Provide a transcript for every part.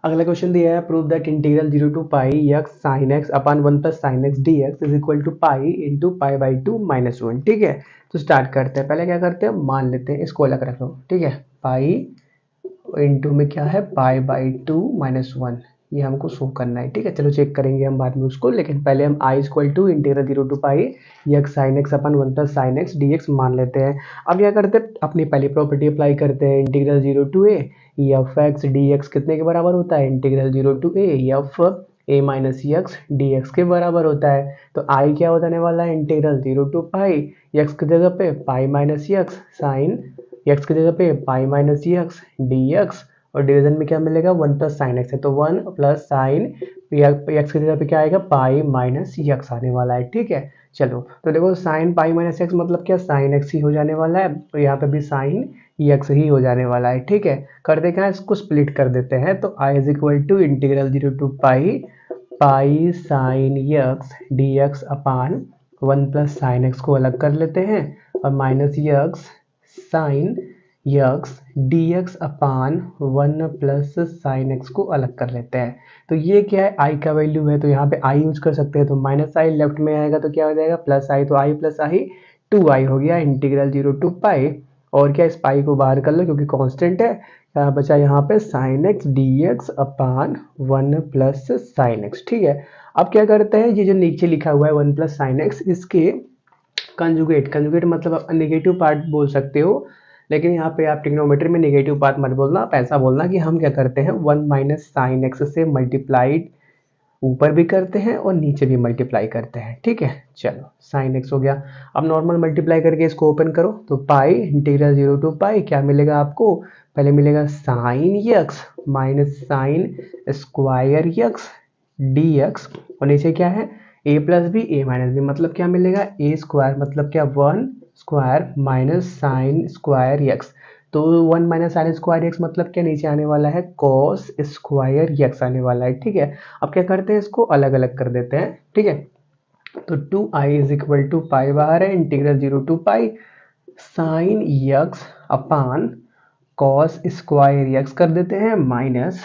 अगला क्वेश्चन दिया है, prove that integral 0 to pi x sine x upon 1 plus sine x d x is equal to pi into pi by 2 minus 1। ठीक है, तो start करते हैं। पहले क्या करते हैं, मान लेते हैं, इसको अलग रख लो। ठीक है, पाई इंटू में क्या है, पाई बाई 2 माइनस 1, ये हमको शो करना है। ठीक है, चलो चेक करेंगे हम बाद में उसको, लेकिन पहले हम I equal to integral 0 to pi x sine x upon 1 plus sine x d x मान लेते हैं। अब क्या करते हैं, अपनी पहली प्रॉपर्टी अप्लाई करते हैं। Integral 0 to a f x d x कितने के बराबर होता है, integral 0 to a f a minus x d x के बराबर होता है। तो आई क्या होने वाला है, इंटीग्रल 0 टू पाई एक्स की जगह पे pi minus x sine x की जगह पे pi minus x d x, और डिवीजन में क्या मिलेगा, 1 प्लस साइन एक्स है तो 1 प्लस साइन एक्स की जगह पे क्या आएगा, पाई माइनस एक्स आने वाला है। ठीक है, चलो तो देखो साइन पाई माइनस एक्स मतलब क्या, साइन एक्स ही हो जाने वाला है, और यहाँ पे भी साइन एक्स ही हो जाने वाला है। ठीक है, करते क्या है, इसको स्प्लिट कर देते हैं। तो I is equal to integral 0 to pi pi sine x d x upon 1 plus sine x को अलग कर लेते हैं, और minus x sine x d x upon 1 plus sine x को अलग कर लेते हैं। तो ये क्या है, आई का वैल्यू है, तो यहाँ पे आई यूज कर सकते हैं। तो माइनस आई लेफ्ट में आएगा तो क्या हो जाएगा, प्लस आई, तो आई प्लस आई 2 आई हो गया इंटीग्रल 0 टू पाई। और क्या, इस पाई को बाहर कर लो क्योंकि कांस्टेंट है। क्या बचा यहाँ पे, sign x d x upon 1 plus sine x. ठीक है, अब क्या करते हैं, ये जो नीचे लिखा हुआ है 1 प्लस साइन एक्स, इसके कंजुगेट मतलब आप नेगेटिव पार्ट बोल सकते हो, लेकिन यहाँ पे आप ट्रिग्नोमेट्री में नेगेटिव पार्ट मत बोलना, आप ऐसा बोलना कि हम क्या करते हैं 1 माइनस साइन एक्स से मल्टीप्लाइड ऊपर भी करते हैं और नीचे भी मल्टीप्लाई करते हैं। ठीक है, चलो साइन एक्स हो गया। अब नॉर्मल मल्टीप्लाई करके इसको ओपन करो, तो पाई इंटीग्रल 0 टू पाई क्या मिलेगा आपको, पहले मिलेगा sign x minus sine square x d x, और नीचे क्या है, ए प्लस बी ए माइनस बी, मतलब क्या मिलेगा, ए स्क्वायर मतलब क्या 1 square minus sine square x. तो 1 माइनस साइन स्क्वायर एक्स मतलब क्या, नीचे आने वाला है कॉस स्क्वायर एक्स आने वाला है। ठीक है, अब क्या करते हैं, इसको अलग अलग कर देते हैं। ठीक है, तो 2i is equal to pi बाहर है, integral 0 to pi sine x upon cos square x कर देते हैं, minus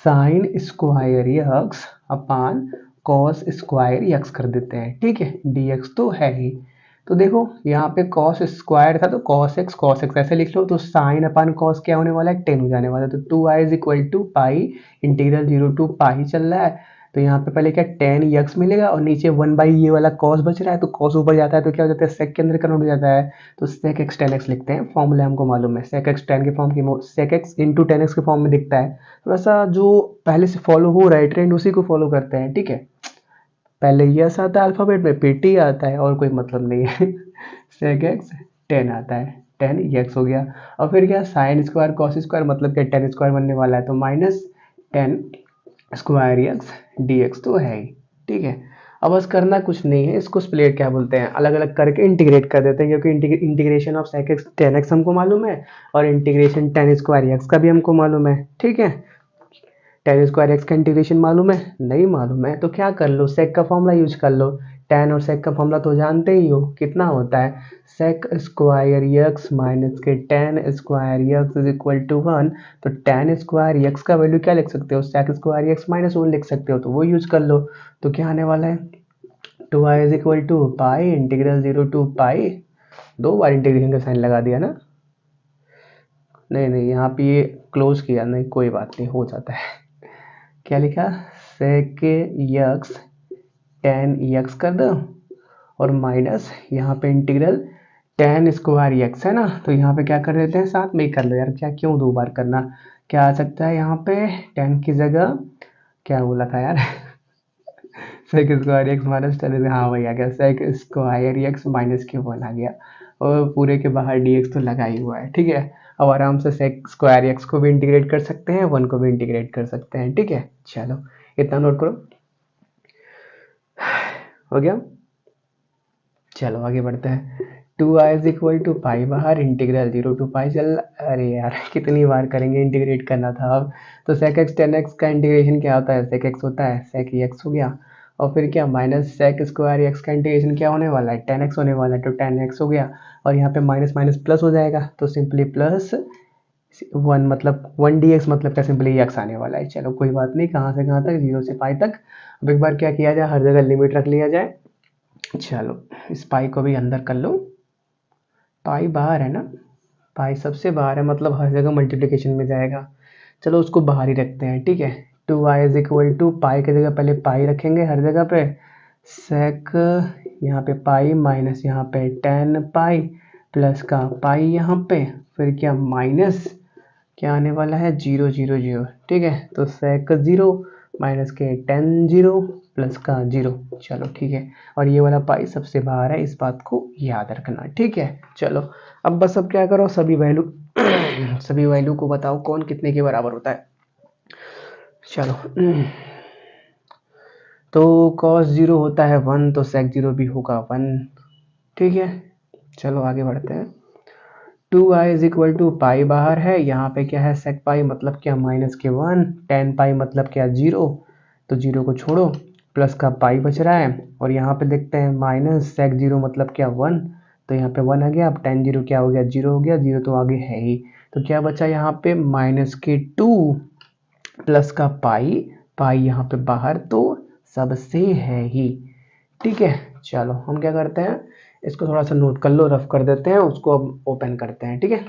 sine square x upon cos square x कर देते हैं। ठीक है, dx तो है ही। तो देखो यहाँ पे कॉस स्क्वायर था तो कॉस एक्स ऐसे लिख लो, तो साइन अपान कॉस क्या होने वाला है, 10 हो जाने वाला है। तो 2i is equal to pi integral 0 to pi चल रहा है, तो यहाँ पे पहले क्या 10 एक्स मिलेगा, और नीचे 1 बाई ये वाला कॉस बच रहा है, तो कॉस ऊपर जाता है तो क्या हो जाता है, सेक के अंदर कन्वर्ट हो जाता है। तो सेक एक्स 10x लिखते हैं, फॉर्मूला हमको मालूम है, सेक एक्स 10 के फॉर्म की सेक एक्स इंटू 10x के फॉर्म में दिखता है। थोड़ा सा जो पहले से फॉलो हो रहा है ट्रेंड उसी को फॉलो करते हैं। ठीक है, पहले यस आता है अल्फाबेट में, फिर टी आता है, और कोई मतलब नहीं है। सेक एक्स 10 आता है, 10 एक्स हो गया, और फिर क्या साइन स्क्वायर कॉस स्क्वायर मतलब क्या 10 स्क्वायर बनने वाला है, तो minus 10 square x d x तो है ही। ठीक है, अब बस करना कुछ नहीं है, इसको स्प्लिट क्या बोलते हैं, अलग अलग करके इंटीग्रेट कर देते हैं, क्योंकि integration of sec x 10x हमको मालूम है, और इंटीग्रेशन 10 स्क्वायर एक्स का भी हमको मालूम है। ठीक है, 10 स्क्वायर एक्स का इंटीग्रेशन मालूम है, नहीं मालूम है तो क्या कर लो, सेक का फॉर्मूला यूज कर लो। 10 और सेक का फॉर्मूला तो जानते ही हो, कितना होता है, सेक स्क्वायर एक्स माइनस के 10 square x is equal to 1। तो 10 स्क्वायर एक्स का वैल्यू क्या लिख सकते हो, सेक स्क्वायर एक्स माइनस 1 लिख सकते हो, तो वो यूज कर लो। तो क्या आने वाला है, 2i is equal to pi integral 0 to pi, 2 बार इंटीग्रेशन का साइन लगा दिया ना, नहीं नहीं यहाँ पे ये क्लोज किया, नहीं कोई बात नहीं, हो जाता है। क्या लिखा, सेक एक्स 10x कर दो, और माइनस यहाँ पे इंटीग्रल 10 स्क्वायर एक्स है ना, तो यहाँ पे क्या कर देते हैं, साथ में ही कर लो यार, क्या क्यों 2 बार करना। क्या आ सकता है यहाँ पे, 10 की जगह क्या बोला था यार, सेक स्क्वायर एक्स माइनस 10, हाँ वही आ गया, सेक स्क्वायर एक्स माइनस के 1 आ गया, और पूरे के बाहर dx तो लगा ही हुआ है। ठीक है, अब आराम से सेक स्क्वायर एक्स को भी इंटीग्रेट कर सकते हैं, 1 को भी इंटीग्रेट कर सकते हैं। ठीक है, चलो इतना नोट करो, हो गया। चलो आगे बढ़ते हैं, 2i is equal to pi बाहर इंटीग्रल 0 टू पाई चल, अरे यार कितनी बार करेंगे, इंटीग्रेट करना था अब। तो सेक एक्स 10x का इंटीग्रेशन क्या होता है, सेक एक्स होता है, सेक एक्स हो गया, और फिर क्या माइनस सेक स्क्वायर एक्स का इंटीग्रेशन क्या होने वाला है, 10x होने वाला है, तो 10x हो गया, और यहाँ पे माइनस माइनस प्लस हो जाएगा, तो सिंपली प्लस वन मतलब 1 dx मतलब क्या, सिंपली x आने वाला है। चलो कोई बात नहीं, कहाँ से कहाँ तक, 0 से पाई तक। अब एक बार क्या किया जाए, हर जगह लिमिट रख लिया जाए। चलो इस पाई को भी अंदर कर लो, पाई बाहर है ना, पाई सबसे बाहर है मतलब हर जगह मल्टीप्लिकेशन में जाएगा। चलो उसको बाहर ही रखते हैं, ठीक है। 2i इज इक्वल टू, पाई की जगह पहले पाई रखेंगे हर जगह पे, सेक यहाँ पे पाई माइनस यहाँ पे 10 पाई प्लस का पाई यहाँ पे, फिर क्या माइनस क्या आने वाला है, 0 0 0, ठीक है। तो सेक 0 माइनस के 10 0 प्लस का 0। चलो ठीक है, और ये वाला पाई सबसे बाहर है, इस बात को याद रखना, ठीक है। चलो अब बस अब क्या करो, सभी वैल्यू सभी वैल्यू को बताओ कौन कितने के बराबर होता है। चलो तो cos 0 होता है 1, तो sec 0 भी होगा 1, ठीक है। चलो आगे बढ़ते हैं। 2i is equal to, pi बाहर है, यहाँ पे क्या है sec पाई मतलब क्या, माइनस के 1, 10 पाई मतलब क्या 0, तो 0 को छोड़ो, प्लस का पाई बच रहा है, और यहाँ पे देखते हैं माइनस sec 0 मतलब क्या 1, तो यहाँ पे 1 आ गया। अब 10 0 क्या हो गया, 0 हो गया, 0 तो आगे है ही, तो क्या बचा यहाँ पे माइनस के 2 प्लस का पाई, पाई यहाँ पे बाहर तो सबसे है ही, ठीक है। चलो हम क्या करते हैं, इसको थोड़ा सा नोट कर लो, रफ कर देते हैं, उसको अब ओपन करते हैं, ठीक है।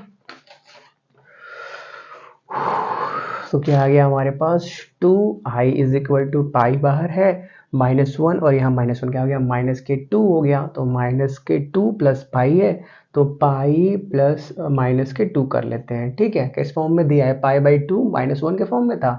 तो क्या आ गया हमारे पास, 2i is equal to, pi बाहर है, -1, और यहाँ -1 क्या हो गया, माइनस के 2 हो गया, तो माइनस के 2 प्लस पाई है, तो पाई प्लस माइनस के 2 कर लेते हैं, ठीक है। किस फॉर्म में दिया है, पाई बाई 2 -1 के फॉर्म में था,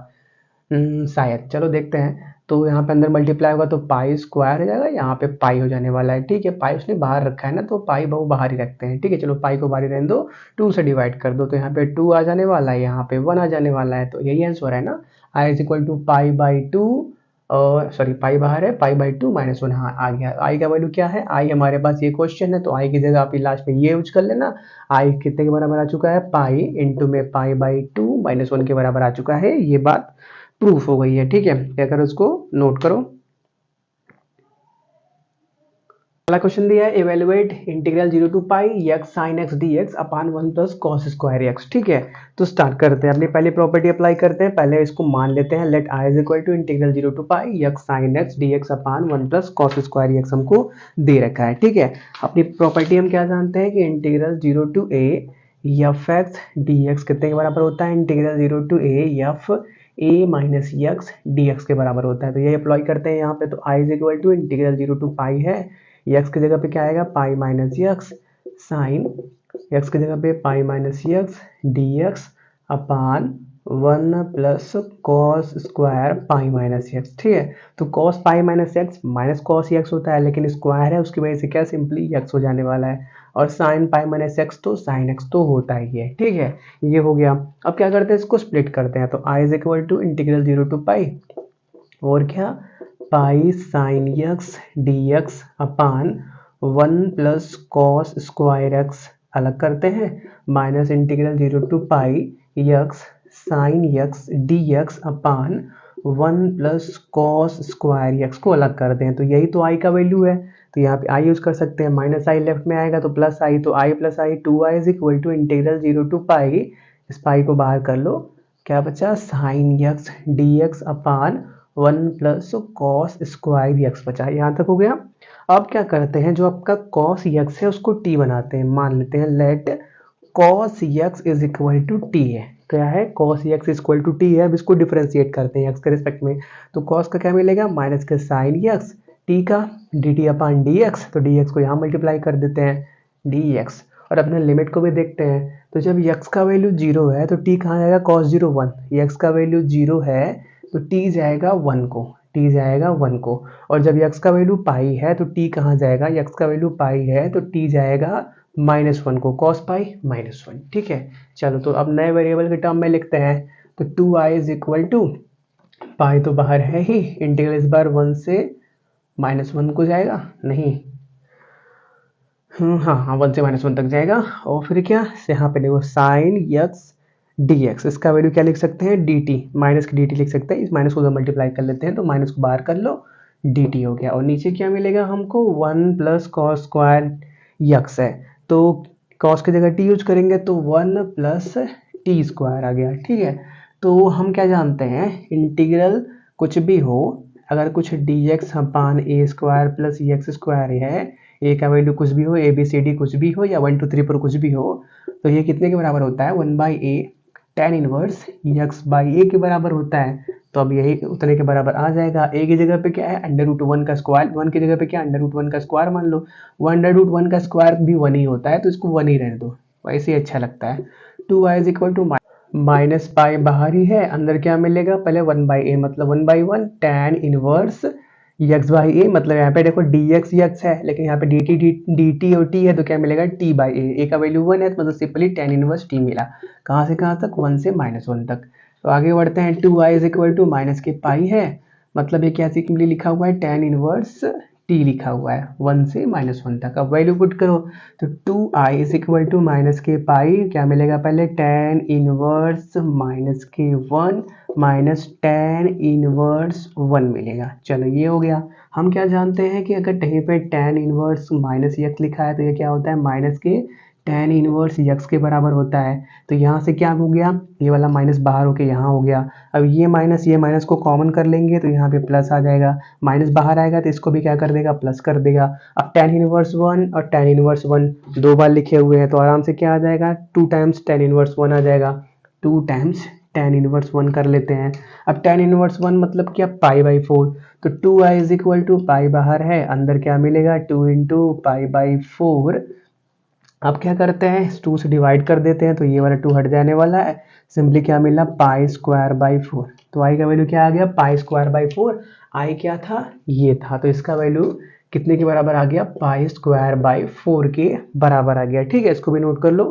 शायद। चलो देखते हैं, तो यहाँ पे अंदर मल्टीप्लाई होगा तो पाई स्क्वायर हो जाएगा, यहाँ पे पाई हो जाने वाला है, ठीक है। पाई उसने बाहर रखा है ना, तो पाई बहु बाहर ही रखते हैं, ठीक है। चलो पाई को बाहर ही रहने दो, 2 से डिवाइड कर दो, तो यहाँ पे 2 आ जाने वाला है, यहाँ पे 1 आ जाने वाला है, तो यही आंसर है ना। I is equal to pi by 2, और सॉरी पाई बाहर है, पाई बाई 2 -1, हाँ आ गया। आई का वैल्यू क्या है, आई हमारे पास ये क्वेश्चन है, तो आई की जगह आप लास्ट में ये यूज कर लेना। आई कितने के बराबर आ चुका है, पाई इंटू में पाई बाई 2 -1 के बराबर आ चुका है, ये बात प्रूफ हो गई है, ठीक है। क्या करो, उसको नोट करो। अगला क्वेश्चन दिया है, evaluate integral 0 to pi x sin x dx upon 1 plus cos square x, ठीक है। तो स्टार्ट करते हैं, अपनी पहली प्रॉपर्टी अप्लाई करते हैं, पहले इसको मान लेते हैं, let i is equal to integral 0 to pi x sin x dx upon 1 plus cos square x हमको दे रखा है, ठीक है। अपनी प्रॉपर्टी हम क्या जानते हैं कि integral 0 to a f x d x कितने के बराबर होता है, integral 0 to a f a minus x d x के बराबर होता है, तो ये अप्लाई करते हैं यहाँ पे। तो i is equal to integral 0 to pi है, एक्स की जगह पे क्या आएगा, pi minus x sine x की जगह पे pi minus x d x upon 1 plus cos square pi minus x, ठीक है। तो cos pi minus x minus cos x होता है, लेकिन स्क्वायर है उसकी वजह से क्या सिंपली एक्स हो जाने वाला है, और साइन पाई माइनस एक्स तो साइन एक्स तो होता ही है, ठीक है। ये हो गया। अब क्या करते हैं, इसको स्प्लिट करते हैं, तो I is equal to integral 0 to pi, और क्या, pi sine x d x upon 1 plus cos square x अलग करते हैं, minus integral 0 to pi x sine x d x upon 1 plus cos square x को अलग करते हैं, तो यही तो आई का वैल्यू है, तो यहाँ पे आई यूज कर सकते हैं, माइनस आई लेफ्ट में आएगा तो प्लस आई, तो I plus I 2i is equal to integral 0 to pi, इस पाई को बाहर कर लो, क्या बचा, sine x d x upon 1 plus cos square x बचा, यहाँ तक हो गया। अब क्या करते हैं, जो आपका कॉस एक्स है उसको टी बनाते हैं, मान लेते हैं let cos x is equal to T है, क्या है, cos x is equal to T है। अब इसको डिफरेंशिएट करते हैं एक्स के रिस्पेक्ट में, तो कॉस का क्या मिलेगा, माइनस के साइन एक्स, टी का डी टी अपान डी एक्स, तो डी एक्स को यहाँ मल्टीप्लाई कर देते हैं डी एक्स, और अपने लिमिट को भी देखते हैं, तो जब एक्स का वैल्यू 0 है तो टी कहाँ जाएगा, कॉस 0 1, एक्स का वैल्यू 0 है तो टी जाएगा 1 को, टी जाएगा 1 को, और जब x का वैल्यू पाई है तो t कहाँ जाएगा, x का वैल्यू पाई है तो t जाएगा -1 को, cos पाई -1, ठीक है। चलो तो अब नए वेरिएबल के टर्म में लिखते हैं, तो 2i इज इक्वल टू, पाई तो बाहर है ही, इंटीग्रल इस बार 1 से -1 को जाएगा, नहीं हाँ 1 से -1 तक जाएगा, और फिर क्या, यहाँ पे देखो साइन एक्स डी एक्स, इसका वैल्यू क्या लिख सकते हैं, डी टी, माइनस की डी टी लिख सकते हैं, इस माइनस को उधर मल्टीप्लाई कर लेते हैं, तो माइनस को बाहर कर लो, डी टी हो गया, और नीचे क्या मिलेगा हमको, 1 प्लस कॉस स्क्वायर एक्स है, तो कॉस की जगह टी यूज करेंगे, तो 1 प्लस टी स्क्वायर आ गया। ठीक है, तो हम क्या जानते हैं, इंटीग्रल कुछ भी हो, अगर कुछ डी एक्स अपान ए स्क्वायर प्लस एक्स स्क्वायर है, ए का वैल्यू कुछ भी हो, ए बी सी डी कुछ भी हो, या 1 2 3 पर कुछ भी हो, तो ये कितने के बराबर होता है, 1/a tan inverse x by a के बराबर होता है। तो अब यही उतने के बराबर आ जाएगा। ए की जगह पे क्या है, अंडर रूट 1 का स्क्वायर, 1 की जगह पे क्या, अंडर रूट 1 का स्क्वायर मान लो। वो अंडर रूट 1 का स्क्वायर भी 1 ही होता है, तो इसको 1 ही रहने दो, वैसे ही अच्छा लगता है। 2y is equal to minus pi बाहर ही है, अंदर क्या मिलेगा, पहले 1/a मतलब 1/1 tan इनवर्स एक्स बाई ए, मतलब यहाँ पे देखो डी एक्स एक्स है, लेकिन यहाँ पे डी टी और टी है, तो क्या मिलेगा टी बाई ए का वैल्यू 1 है, तो मतलब सिंपली tan इनवर्स टी मिला। कहाँ से कहाँ तक, 1 से -1 तक। तो आगे बढ़ते हैं, 2y is equal to minus के पाई है, मतलब ये क्या सिंपली लिखा हुआ है, tan इनवर्स टी लिखा हुआ है 1 से -1 तक। अब वैल्यू पुट करो, तो 2i is equal to minus के पाई, क्या मिलेगा, पहले tan इनवर्स माइनस के 1 माइनस tan इनवर्स 1 मिलेगा। चलो ये हो गया। हम क्या जानते हैं कि अगर कहीं पे tan इनवर्स माइनस एक्स लिखा है, तो ये क्या होता है, माइनस के tan इनवर्स एक्स के बराबर होता है। तो यहाँ से क्या हो गया, ये वाला माइनस बाहर होके यहाँ हो गया। अब ये माइनस को कॉमन कर लेंगे, तो यहाँ पे प्लस आ जाएगा, माइनस बाहर आएगा तो इसको भी क्या कर देगा, प्लस कर देगा। अब tan इनवर्स 1 और tan इनवर्स 1 दो बार लिखे हुए हैं, तो आराम से क्या आ जाएगा, 2 टाइम्स tan इनवर्स 1 आ जाएगा, 2 टाइम्स tan इनवर्स 1 कर लेते हैं। अब tan इनवर्स 1 मतलब क्या, π/4, तो 2i is equal to pi बाहर है, अंदर क्या मिलेगा, 2 इंटू π/4। अब क्या करते हैं, 2 से डिवाइड कर देते हैं, तो ये वाला 2 हट जाने वाला है, सिंपली क्या मिला, π²/4। तो i का वैल्यू क्या आ गया, π²/4। i क्या था, ये था, तो इसका वैल्यू कितने के बराबर आ गया, π²/4 के बराबर आ गया। ठीक है, इसको भी नोट कर लो।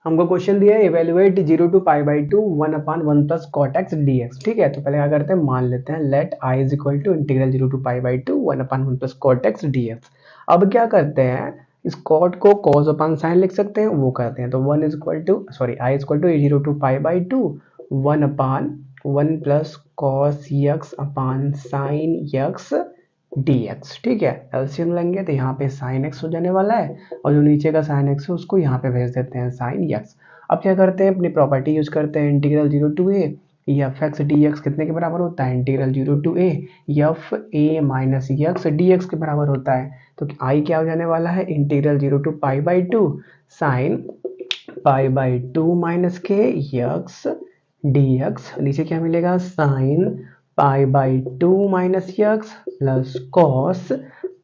हमको क्वेश्चन दिया है, evaluate 0 to π/2 1/1 plus cot x d x. ठीक है, तो पहले क्या करते हैं, मान लेते हैं let i is equal to integral 0 to π/2 1/1 plus cot x d x. अब क्या करते हैं, इस कॉट को कॉस अपान साइन लिख सकते हैं, वो करते हैं। तो i is equal to 0 to π/2 1/1 plus cos x upon sine x dx। ठीक है, एलसीएम लेंगे तो यहाँ पे sin x हो जाने वाला है, और जो नीचे का sin x है उसको यहाँ पे भेज देते हैं sin x। अब क्या करते हैं, अपनी प्रॉपर्टी यूज करते हैं, integral 0 to a f x d x कितने के बराबर होता है, integral 0 to a f a minus x d x के बराबर होता है। तो i क्या हो जाने वाला है, इंटीग्रल 0 टू π/2 साइन π/2 माइनस के एक्स डी एक्स, नीचे क्या मिलेगा, sine π/2 minus x plus cos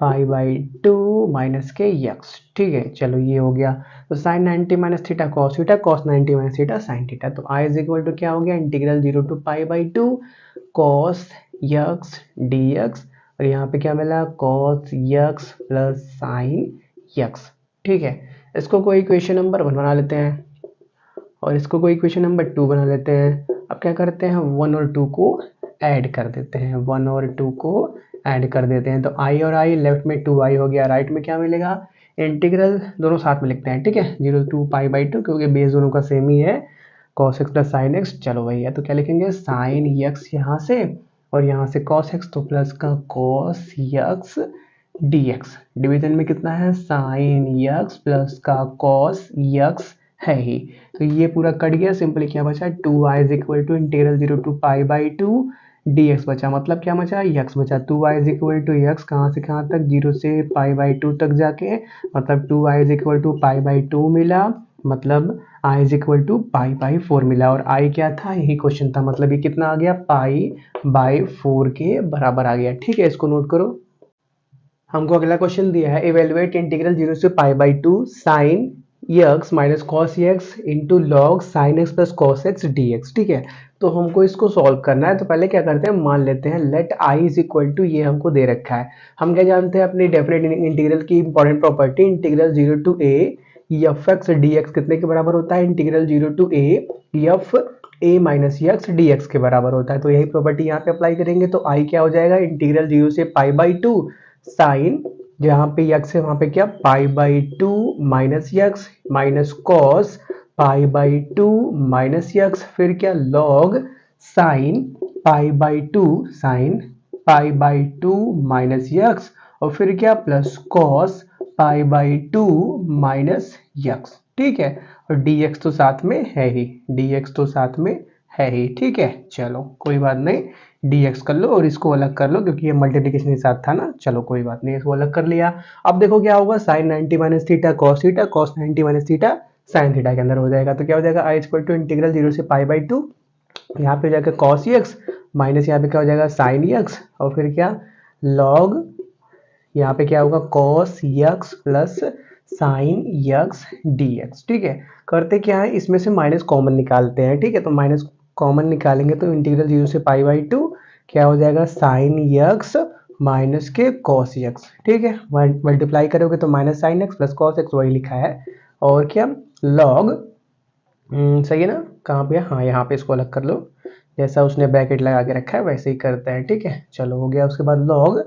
π/2 minus के एक्स। ठीक है, चलो ये हो गया। तो sine 90 minus theta cos 90 minus theta sine theta. तो आई इज इक्वल टू क्या हो गया, integral 0 to π/2 cos x d x, और यहाँ पे क्या मिला, cos x plus sine x. ठीक है, इसको कोई इक्वेशन नंबर 1 बना लेते हैं, और इसको कोई इक्वेशन नंबर 2 बना लेते हैं। अब क्या करते हैं, 1 और 2 को ऐड कर देते हैं, 1 और 2 को ऐड कर देते हैं। तो i और i, लेफ्ट में 2i हो गया, राइट में क्या मिलेगा, इंटीग्रल दोनों साथ में लिखते हैं। ठीक है, 0 टू π/2, क्योंकि बेस दोनों का सेम ही है, cos x plus sine x. चलो भैया, तो क्या लिखेंगे, साइन एक्स यहाँ से, और यहाँ से cos x, तो प्लस का cos x dx, डिवीजन में कितना है, साइन एक्स प्लस का cos x है ही, तो ये पूरा कट गया। सिंपली क्या बचा, 2i is equal to integral 0 to π/2 dx बचा, मतलब क्या बचा, x बचा। 2i is equal to x कहाँ से कहाँ तक, 0 से π/2 तक जाके, मतलब 2i इज इक्वल टू π/2 मिला, मतलब i इज इक्वल टू π/4 मिला, और i क्या था, यही क्वेश्चन था, मतलब ये कितना आ गया, π/4 के बराबर आ गया। ठीक है, इसको नोट करो। हमको अगला क्वेश्चन दिया है, इवेल्युएट इंटीग्रल 0 से π/2 sine x minus cos x into log sine x plus cos x d x. ठीक है, तो हमको इसको सॉल्व करना है। तो पहले क्या करते हैं, मान लेते हैं let I is equal to, ये हमको दे रखा है, हम क्या जानते हैं अपनी डेफिनेट इंटीग्रल की important property, integral 0 to a f x d x कितने के बराबर होता है, integral 0 to a f a minus x d x के बराबर होता है। तो यही प्रॉपर्टी यहाँ पे अप्लाई करेंगे, तो आई क्या हो जाएगा, इंटीग्रल 0 से π/2 साइन, जहाँ पे x है वहाँ पे क्या, π/2 minus x minus cos π/2 minus x, फिर क्या, log sine π/2 sine π/2 minus x, और फिर क्या, प्लस कॉस π/2 माइनस एक्स। ठीक है, और dx तो साथ में है ही, dx तो साथ में है ही, ठीक है। चलो कोई बात नहीं, dx कर लो और इसको अलग कर लो क्योंकि ये मल्टीप्लिकेशन के साथ था ना। चलो कोई बात नहीं, इसको अलग कर लिया। अब देखो क्या होगा, sine 90 minus theta cos theta, cos 90 minus theta sine theta के अंदर हो जाएगा। तो क्या हो जाएगा, आई इक्वल टू इंटीग्रल 0 से पाई बाई 2, यहाँ पे हो जाएगा कॉस एक्स माइनस यहाँ पे क्या हो जाएगा साइन एक्स, और फिर क्या लॉग, यहाँ पे क्या होगा cos x plus sign x dx, ठीक है। करते क्या है, इसमें से माइनस कॉमन निकालते हैं, ठीक है। तो माइनस कॉमन निकालेंगे तो इंटीग्रल 0 से पाई बाई 2 क्या हो जाएगा साइन यक्स माइनस के कॉस यक्स, ठीक है। मल्टीप्लाई करोगे तो minus sign x plus cos x, वही लिखा है। और क्या लॉग, सही है ना, कहाँ पे, हाँ यहाँ पे इसको अलग कर लो, जैसा उसने ब्रैकेट लगा के रखा है वैसे ही करते हैं, ठीक है। चलो हो गया। उसके बाद लॉग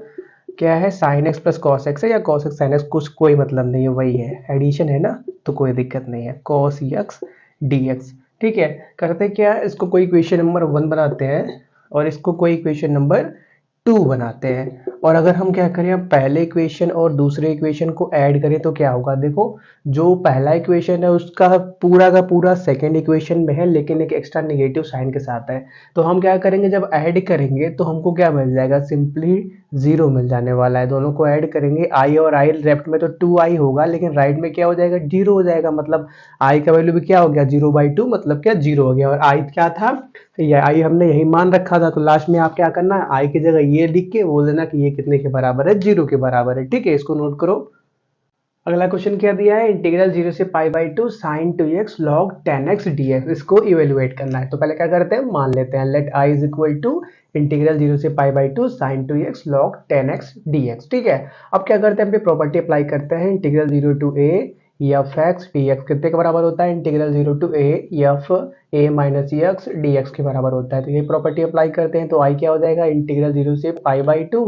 क्या है, sign x plus cos x है या कॉस एक्स साइन एक्स, कुछ कोई मतलब नहीं है, वही है, एडिशन है ना तो कोई दिक्कत नहीं है, कॉस एक्स dx, ठीक है। करते क्या है, इसको कोई इक्वेशन नंबर 1 बनाते हैं और इसको कोई इक्वेशन नंबर 2 बनाते हैं। और अगर हम क्या करें, अब पहले इक्वेशन और दूसरे इक्वेशन को ऐड करें तो क्या होगा, देखो जो पहला इक्वेशन है उसका पूरा का पूरा सेकेंड इक्वेशन में है लेकिन एक एक्स्ट्रा नेगेटिव साइन के साथ है। तो हम क्या करेंगे, जब ऐड करेंगे तो हमको क्या मिल जाएगा, सिंपली 0 मिल जाने वाला है। दोनों को ऐड करेंगे, आई और आई, लेफ्ट में तो 2i होगा लेकिन राइट में क्या हो जाएगा 0 हो जाएगा, मतलब आई का वैल्यू भी क्या हो गया 0/2, मतलब क्या 0 हो गया। और आई क्या था, ये आई हमने यही मान रखा था, तो लास्ट में आप क्या करना है, आई की जगह ये लिख के बोल देना कि ये कितने के बराबर है, 0 के बराबर है, ठीक है। इसको नोट करो। अगला क्वेश्चन क्या दिया है, इंटीग्रल 0 से pi by 2 sine 2x log 10x dx, इसको इवेलुएट करना है। तो पहले क्या करते हैं, मान लेते हैं, let i is equal to integral 0 से pi by 2 sine 2x log 10x dx, ठीक है। अब क्या करते हैं, हम प्रॉपर्टी अप्लाई करते हैं, integral 0 to a f x d x कितने के बराबर होता है, integral 0 to a f a minus x d x के बराबर होता है। तो ये प्रॉपर्टी अप्लाई करते हैं, तो आई क्या हो जाएगा, इंटीग्रल 0 से पाई बाई 2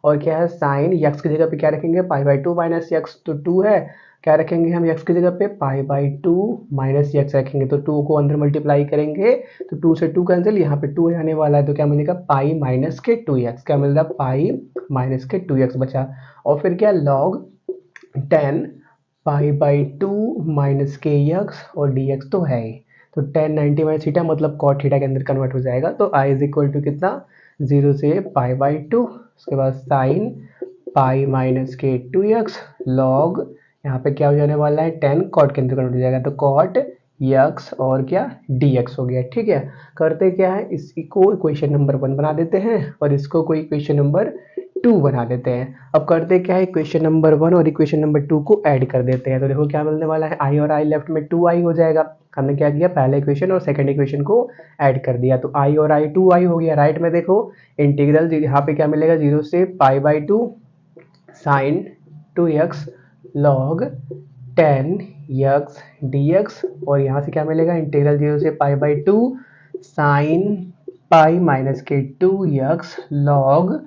और क्या है साइन यक्स की जगह पे क्या रखेंगे, पाई बाई 2 माइनस यक्स, तो 2 है, क्या रखेंगे हम यक्स की जगह पे, पाई बाई 2 माइनस यक्स रखेंगे। तो 2 को अंदर मल्टीप्लाई करेंगे तो 2 से 2 कैंसिल, यहाँ पे 2 आने वाला है तो क्या मिलेगा, पाई माइनस के 2x, क्या मिल रहा है, पाई माइनस के 2x बचा। और फिर क्या लॉग 10 पाई बाई 2 माइनस के यक्स और डी एक्स तो है ही, तो 10 90 माइनस थीटा मतलब कॉट थीटा के अंदर कन्वर्ट हो जाएगा। तो आई इज इक्वल टू कितना, 0 से पाई बाई 2, उसके बाद साइन पाई माइनस के 2x लॉग, यहाँ पे क्या हो जाने वाला है 10 कॉट के अंदर कन्वर्ट हो जाएगा, तो कॉट यक्स और क्या dx हो गया, ठीक है। करते क्या है, इसको इक्वेशन नंबर 1 बना देते हैं और इसको कोई इक्वेशन नंबर 2 बना देते हैं। अब करते क्या है, इक्वेशन नंबर 1 और इक्वेशन नंबर 2 को ऐड कर देते हैं। तो देखो क्या मिलने वाला है, आई और आई लेफ्ट में 2i हो जाएगा। हमने क्या किया, पहले इक्वेशन और सेकंड इक्वेशन को ऐड कर दिया, तो आई और आई 2i हो गया। राइट में देखो इंटीग्रल, यहाँ पे क्या मिलेगा, 0 से pi by 2 sine 2x log 10x dx, और यहाँ से क्या मिलेगा, इंटीग्रल 0 से pi by 2 sine pi minus के 2x log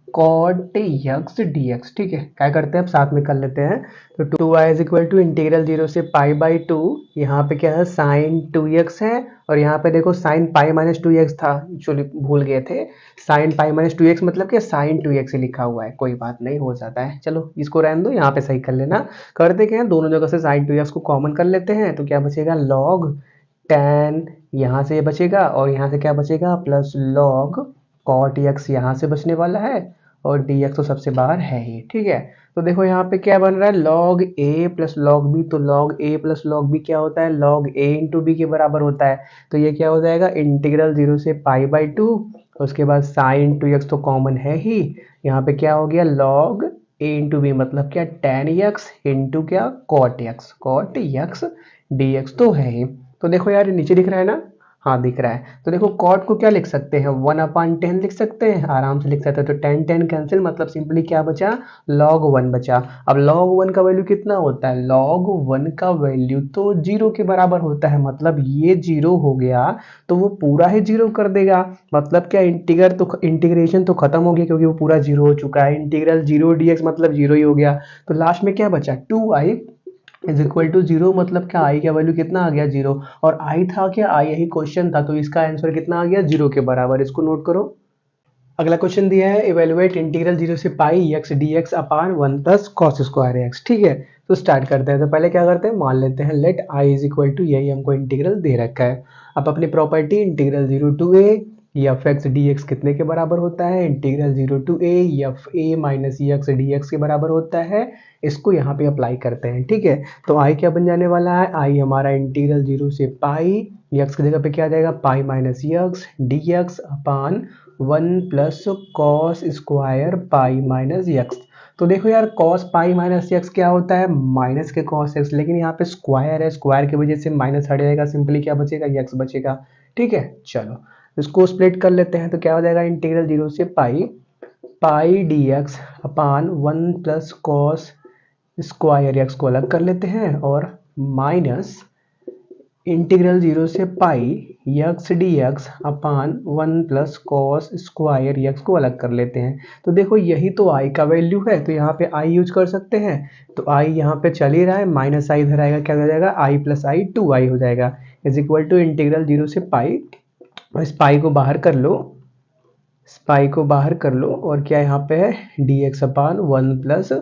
cot x dx, ठीक है। क्या करते हैं, अब साथ में कर लेते हैं, तो 2i is equal to integral 0 से पाई बाई 2, यहाँ पे क्या है साइन 2x है, और यहाँ पे देखो साइन पाई माइनस 2x था, एक्चुअली भूल गए थे, साइन पाई माइनस 2x मतलब क्या साइन 2x ही लिखा हुआ है, कोई बात नहीं, हो जाता है। चलो इसको रहने दो, यहाँ पे सही कर लेना। करते क्या है, दोनों जगह से साइन 2x को कॉमन कर लेते हैं, तो क्या बचेगा, लॉग 10 यहाँ से बचेगा और यहाँ से क्या बचेगा, प्लस लॉग कॉट x यहाँ से बचने वाला है और dx तो सबसे बाहर है ही, ठीक है। तो देखो यहाँ पे क्या बन रहा है, log a plus log B, तो log a plus log B क्या होता है, log a इंटू बी के बराबर होता है। तो ये क्या हो जाएगा, इंटीग्रल 0 से पाई बाई 2, उसके बाद साइन 2x तो कॉमन है ही, यहाँ पे क्या हो गया log a इंटू बी मतलब क्या tan x इंटू क्या cot x dx तो है ही। तो देखो यार नीचे दिख रहा है ना, हाँ दिख रहा है। तो देखो कॉट को क्या लिख सकते हैं, 1/10 लिख सकते हैं, आराम से लिख सकते हैं। तो 10 कैंसिल मतलब सिंपली क्या बचा, log 1 बचा। अब log 1 का वैल्यू कितना होता है, log 1 का वैल्यू तो 0 के बराबर होता है, मतलब ये 0 हो गया तो वो पूरा ही 0 कर देगा, मतलब क्या इंटीग्रेशन तो खत्म हो गया क्योंकि वो पूरा 0 हो चुका है। इंटीग्रल 0 dx मतलब 0 ही हो गया। तो लास्ट में क्या बचा, 2i इज इक्वल टू 0, मतलब क्या आई का वैल्यू कितना आ गया 0, और आई था क्या, आई यही क्वेश्चन था, तो इसका आंसर कितना आ गया 0 के बराबर। इसको नोट करो। अगला क्वेश्चन दिया है इवेलुएट इंटीग्रल 0 से पाई x d x upon 1 plus cos square x. ठीक है, तो स्टार्ट करते हैं। तो पहले क्या करते हैं, मान लेते हैं let I is equal to, यही हमको इंटीग्रल दे रखा है। अब अपनी property integral 0 to a f x d x कितने के बराबर होता है, integral 0 to a f a minus x d x के बराबर होता है। इसको यहाँ पे अप्लाई करते हैं। ठीक है, तो आई क्या बन जाने वाला है, आई हमारा इंटीग्रल 0 से पाई एक्स की जगह पे क्या आ जाएगा, pi minus x d x upon 1 plus cos square pi minus x. तो देखो यार, कॉस पाई माइनस एक्स क्या होता है, माइनस के कॉस एक्स, लेकिन यहाँ पे स्क्वायर है, स्क्वायर की वजह से माइनस हट जाएगा, सिंपली क्या बचेगा, एक्स बचेगा। ठीक है, चलो इसको स्प्लिट कर लेते हैं। तो क्या हो जाएगा, इंटीग्रल 0 से पाई पाई D x upon 1 plus cos square x को अलग कर लेते हैं, और माइनस इंटीग्रल 0 से पाई x d x upon 1 plus cos square x को अलग कर लेते हैं। तो देखो यही तो आई का वैल्यू है, तो यहाँ पे आई यूज कर सकते हैं। तो आई यहाँ पे चल ही रहा है, माइनस आई इधर आएगा, क्या हो जाएगा, आई प्लस आई 2 आई हो जाएगा, इज इक्वल टू इंटीग्रल 0 से पाई, इस पाई को बाहर कर लो, इस पाई को बाहर कर लो, और क्या यहाँ पे है, D x upon 1 plus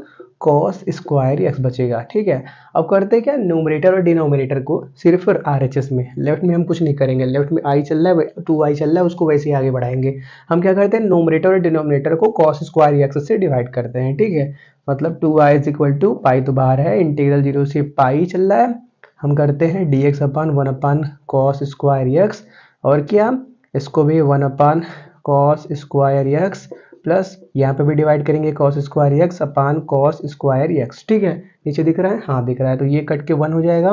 cos square x बचेगा। ठीक है, अब करते हैं क्या, न्यूमरेटर और डिनोमिनेटर को सिर्फ आरएचएस में, लेफ्ट में हम कुछ नहीं करेंगे, लेफ्ट में आई चल रहा है, 2 आई चल रहा है, उसको वैसे ही आगे बढ़ाएंगे। हम क्या करते हैं, न्यूमरेटर और डिनोमिनेटर को कॉस स्क्वायर एक्स से डिवाइड करते हैं। ठीक है, मतलब 2 आई इज इक्वल टू, पाई तो बाहर है, इंटीग्रल 0 से पाई चल रहा है, हम करते हैं D x upon 1 upon cos square x, और क्या, इसको भी 1 upon cos square x plus यहाँ पे भी डिवाइड करेंगे cos square x upon cos square x. ठीक है, नीचे दिख रहा है, हाँ दिख रहा है, तो ये कट के 1 हो जाएगा।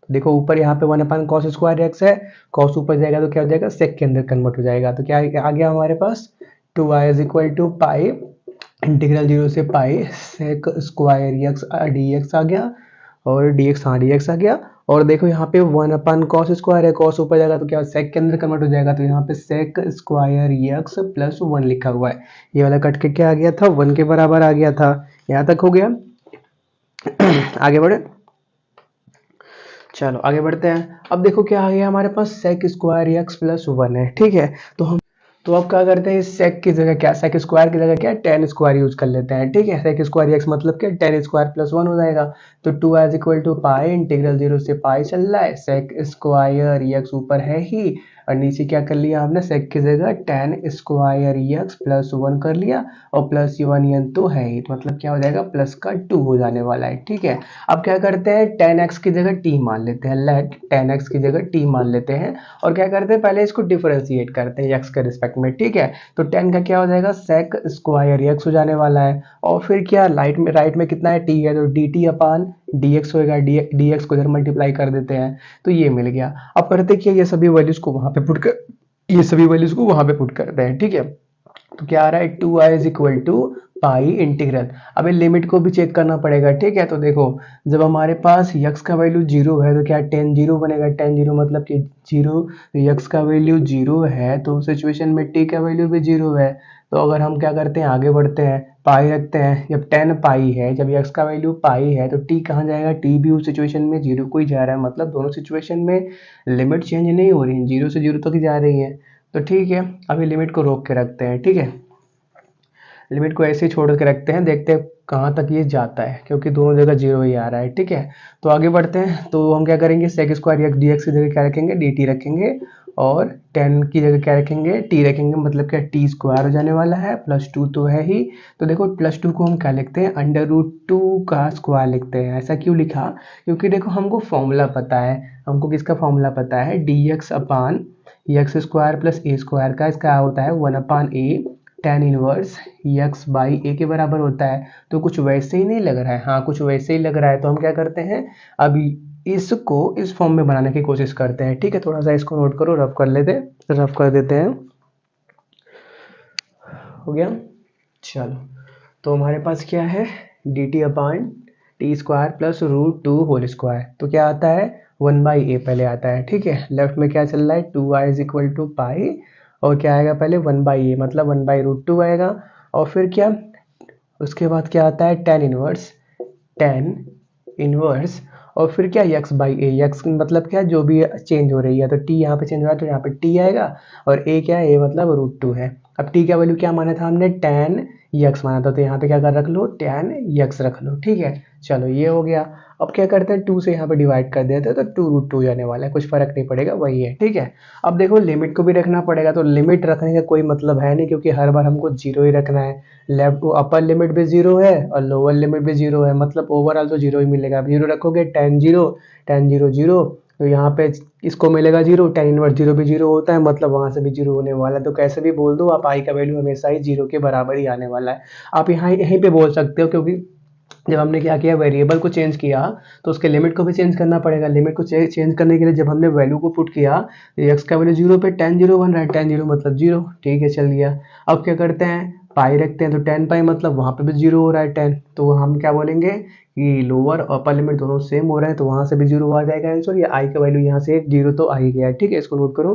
देखो ऊपर यहाँ पे 1 अपान कॉस स्क्वायर एक्स है, कॉस ऊपर जाएगा तो क्या हो जाएगा, सेक के अंदर कन्वर्ट हो जाएगा। तो क्या आ गया हमारे पास, 2 I is equal to pi integral 0 से pi sec square x d x आ गया, और डी एक्स, हाँ डी एक्स आ गया। और देखो यहाँ पे 1 अपान कॉस स्क्वायर है, कॉस ऊपर जाएगा तो क्या सेक के अंदर कन्वर्ट हो जाएगा, तो यहाँ पे सेक स्क्वायर एक्स प्लस 1 लिखा हुआ है, ये वाला कट के क्या आ गया था, 1 के बराबर आ गया था। यहाँ तक हो गया। आगे बढ़े, चलो आगे बढ़ते हैं। अब देखो क्या आ गया हमारे पास, सेक स्क्वायर एक्स प्लस 1 है। ठीक है, तो अब क्या करते हैं, इस सेक की जगह क्या, सेक स्क्वायर की जगह क्या, टेन स्क्वायर यूज कर लेते हैं। ठीक है, सेक स्क्वायर एक्स मतलब क्या, टेन स्क्वायर प्लस 1 हो जाएगा। तो 2 is equal to pi integral 0 से पाई चल रहा है, सेक स्क्वायर एक्स ऊपर है ही, और नीचे क्या कर लिया हमने, सेक की जगह टेन स्क्वायर एक्स प्लस 1 कर लिया, और प्लस 1 तो है ही, तो मतलब क्या हो जाएगा, प्लस का 2 हो जाने वाला है। ठीक है, अब क्या करते हैं, टेन एक्स की जगह टी मान लेते हैं, लेट टेन एक्स की जगह टी मान लेते हैं, और क्या करते हैं, पहले इसको डिफरेंशिएट करते हैं एक्स के रिस्पेक्ट में। ठीक है, तो 10 का क्या हो जाएगा, सेक स्क्वायर एक्स हो जाने वाला है, और फिर क्या राइट में कितना है, टी है, तो डी टी अपान डी एक्स होएगा, डी एक्स को इधर मल्टीप्लाई कर देते हैं, तो ये मिल गया। अब करते क्या, ये सभी वैल्यूज को वहां पे पुट कर, ये सभी वैल्यूज को वहां पे पुट करते हैं। ठीक है, तो क्या आ रहा है, 2 I is equal to pi integral, अब लिमिट को भी चेक करना पड़ेगा। ठीक है, तो देखो जब हमारे पास x का वैल्यू 0 है तो क्या टेन जीरो बनेगा, टेन जीरो मतलब कि 0, x का वैल्यू 0 है तो सिचुएशन में t का वैल्यू भी 0 है। तो अगर हम क्या करते हैं, आगे बढ़ते हैं, पाई रखते हैं, जब 10 पाई है, जब x का वैल्यू पाई है तो t कहाँ जाएगा, t भी उस सिचुएशन में 0 को ही जा रहा है, मतलब दोनों सिचुएशन में लिमिट चेंज नहीं हो रही है, 0 से 0 तक ही जा रही है। तो ठीक है, अभी लिमिट को रोक के रखते हैं। ठीक है, लिमिट को ऐसे ही छोड़ के रखते हैं, देखते हैं कहाँ तक ये जाता है, क्योंकि दोनों जगह 0 ही आ रहा है। ठीक है, तो आगे बढ़ते हैं। तो हम क्या करेंगे, sec square x d x की जगह क्या रखेंगे, डी टी रखेंगे, और 10 की जगह क्या रखेंगे, टी रखेंगे, मतलब क्या टी स्क्वायर हो जाने वाला है, प्लस 2 तो है ही। तो देखो प्लस 2 को हम क्या लिखते हैं, अंडर रूट 2 का स्क्वायर लिखते हैं। ऐसा क्यों लिखा, क्योंकि देखो हमको फॉर्मूला पता है, हमको किसका फॉर्मूला पता है, डी एक्स अपान एक्स स्क्वायर प्लस ए स्क्वायर का, इसका होता है 1 अपान ए tan inverse x by a के बराबर होता है। तो कुछ वैसे ही नहीं लग रहा है, हाँ कुछ वैसे ही लग रहा है, तो हम क्या करते हैं, अभी इसको इस फॉर्म में बनाने की कोशिश करते हैं। ठीक है, थोड़ा सा इसको नोट करो, रफ कर लेते हैं, रफ कर देते हैं। हो गया, चलो तो हमारे पास क्या है, d t upon t square plus root 2 whole square, तो क्या आता है, 1 बाई ए पहले आता है। ठीक है, लेफ्ट में क्या चल रहा है, 2 I is equal to pi, और क्या आएगा पहले 1 बाई ए, मतलब 1 बाई रूट 2 आएगा, और फिर क्या, उसके बाद क्या आता है, टेन इनवर्स और फिर क्या यक्स बाई ए, यक्स मतलब क्या जो भी चेंज हो रही है, तो टी यहाँ पे चेंज हो रहा है तो यहाँ पे टी आएगा, और ए क्या है, ए मतलब √2 है। अब टी का वैल्यू क्या माना था हमने, tan यक्स माना था, तो यहाँ पे क्या कर रख लो, tan यक्स रख लो, ठीक है। चलो ये हो गया। अब क्या करते हैं, 2 से यहाँ पे डिवाइड कर देते हैं तो 2√2 जाने वाला है, कुछ फर्क नहीं पड़ेगा, वही है, ठीक है। अब देखो लिमिट को भी रखना पड़ेगा, तो लिमिट रखने का कोई मतलब है नहीं, क्योंकि हर बार हमको जीरो ही रखना है। लेफ्ट अपर लिमिट भी जीरो है और लोअर लिमिट भी जीरो है, मतलब ओवरऑल तो जीरो ही मिलेगा। अब जीरो रखोगे, tan जीरो जीरो, तो यहाँ पे इसको मिलेगा जीरो, tan इनवर्स जीरो भी जीरो होता है, मतलब वहां से भी जीरो होने वाला है। तो कैसे भी बोल दो आप, आई का वैल्यू हमेशा ही जीरो के बराबर ही आने वाला है। आप यहाँ यहीं पे बोल सकते हो, क्योंकि जब हमने क्या किया, वेरिएबल को चेंज किया, तो उसके लिमिट को भी चेंज करना पड़ेगा। लिमिट को चेंज करने के लिए जब हमने वैल्यू को पुट किया, तो एक्स का वैल्यू जीरो पे tan जीरो बन रहा है, tan जीरो मतलब जीरो, ठीक है, चल गया। अब क्या करते हैं, पाई रखते हैं, तो tan पाई मतलब वहाँ पे भी जीरो हो रहा है tan, तो हम क्या बोलेंगे कि लोअर और अपर लिमिट दोनों सेम हो रहे हैं, तो वहाँ से भी जीरो आ जाएगा आंसर। ये आई का वैल्यू यहाँ से जीरो तो आ ही गया है, ठीक है, इसको नोट करो।